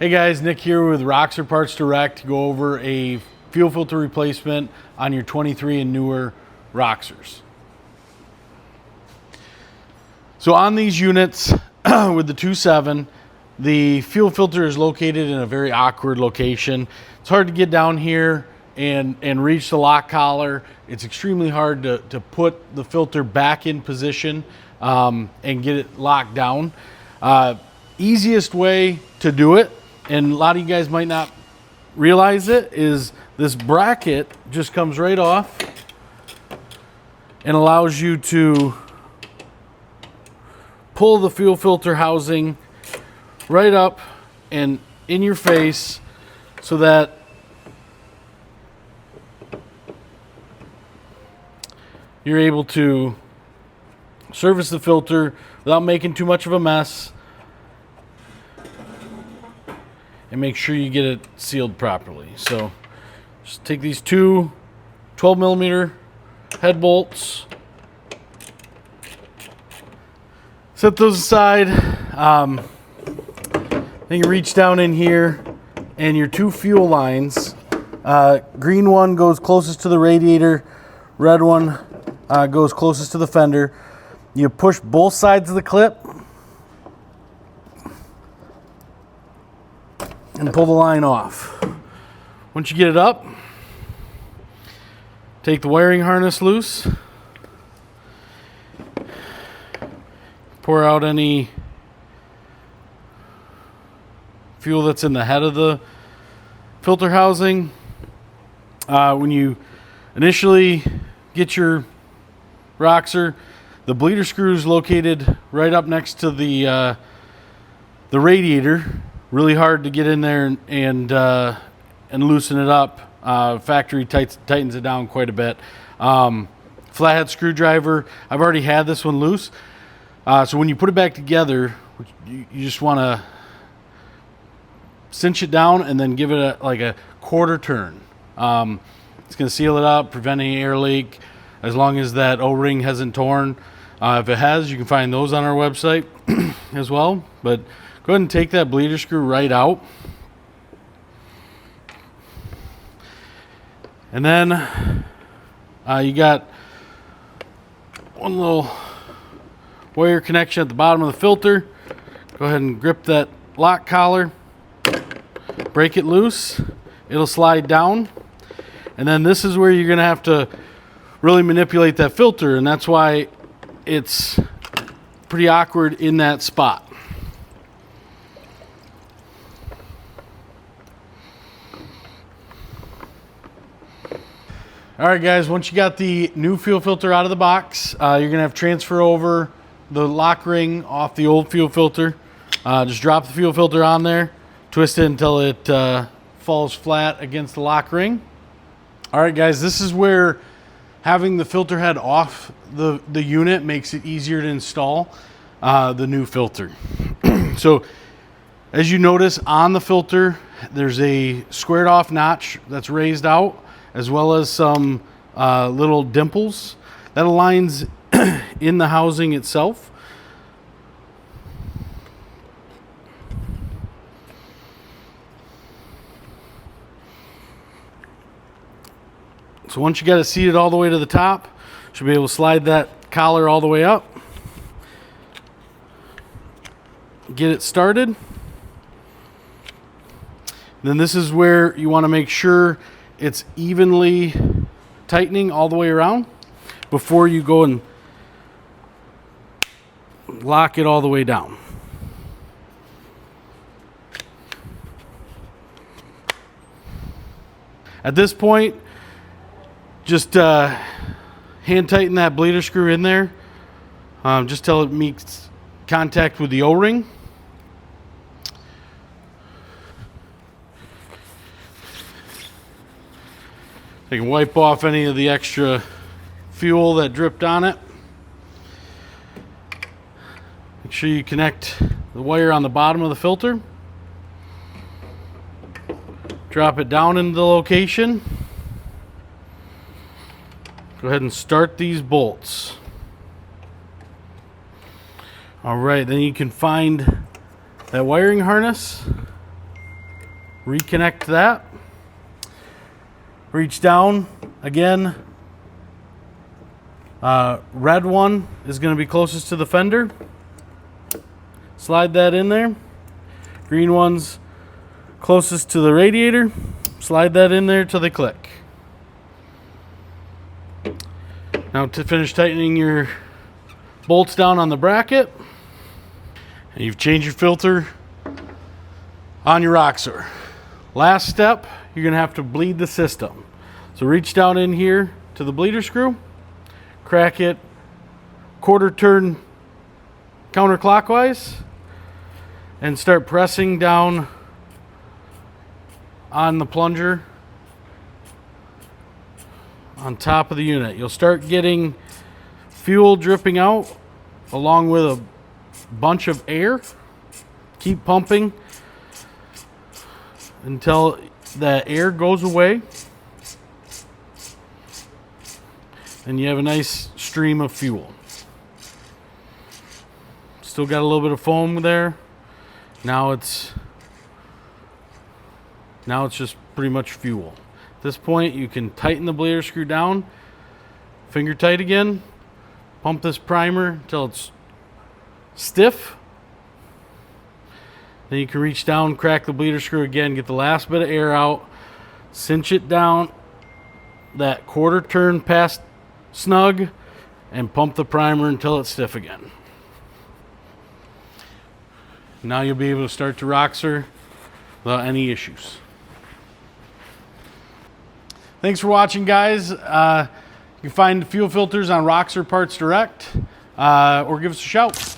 Hey guys, Nick here with Roxor Parts Direct to go over a fuel filter replacement on your 23 and newer Roxors. So on these units with the 2.7, the fuel filter is located in a very awkward location. It's hard to get down here and reach the lock collar. It's extremely hard to put the filter back in position and get it locked down. Easiest way to do it, and a lot of you guys might not realize it, is this bracket just comes right off and allows you to pull the fuel filter housing right up and in your face so that you're able to service the filter without making too much of a mess, and make sure you get it sealed properly. So just take these two 12mm head bolts, set those aside. Then you reach down in here, and your two fuel lines, green one goes closest to the radiator, red one goes closest to the fender. You push both sides of the clip and pull the line off. Once you get it up, take the wiring harness loose, pour out any fuel that's in the head of the filter housing. When you initially get your Roxor, the bleeder screw is located right up next to the radiator. Really hard to get in there and loosen it up. Factory tightens it down quite a bit. Flathead screwdriver, I've already had this one loose. So when you put it back together, you just want to cinch it down and then give it like a quarter turn. It's going to seal it up, prevent any air leak, as long as that O-ring hasn't torn. If it has, you can find those on our website as well. But go ahead and take that bleeder screw right out. And then you got one little wire connection at the bottom of the filter. Go ahead and grip that lock collar, break it loose, it'll slide down. And then this is where you're gonna have to really manipulate that filter, and that's why it's pretty awkward in that spot. All right, guys, once you got the new fuel filter out of the box, you're gonna have to transfer over the lock ring off the old fuel filter. Just drop the fuel filter on there, twist it until it falls flat against the lock ring. All right, guys, this is where having the filter head off the unit makes it easier to install the new filter. So as you notice on the filter, there's a squared off notch that's raised out, as well as some little dimples that aligns in the housing itself. So once you got it seated all the way to the top, you should be able to slide that collar all the way up. Get it started. Then this is where you want to make sure it's evenly tightening all the way around before you go and lock it all the way down. At this point, just hand tighten that bleeder screw in there, just till it makes contact with the O-ring. You can wipe off any of the extra fuel that dripped on it. Make sure you connect the wire on the bottom of the filter. Drop it down into the location. Go ahead and start these bolts. All right, then you can find that wiring harness Reconnect that. Reach down again. Red one is going to be closest to the fender. Slide that in there. Green one's closest to the radiator. Slide that in there till they click. Now to finish tightening your bolts down on the bracket, and you've changed your filter on your Roxor. Last step, you're going to have to bleed the system. So reach down in here to the bleeder screw, crack it quarter turn counterclockwise, and start pressing down on the plunger on top of the unit. You'll start getting fuel dripping out along with a bunch of air. Keep pumping until that air goes away and you have a nice stream of fuel. Still got a little bit of foam there. Now it's just pretty much fuel. At this point, you can tighten the bleeder screw down, finger tight again, pump this primer until it's stiff. Then you can reach down, crack the bleeder screw again, get the last bit of air out, cinch it down that quarter turn past snug, and pump the primer until it's stiff again. Now you'll be able to start the Roxor without any issues. Thanks for watching, guys. You can find fuel filters on Roxor Parts Direct, or give us a shout.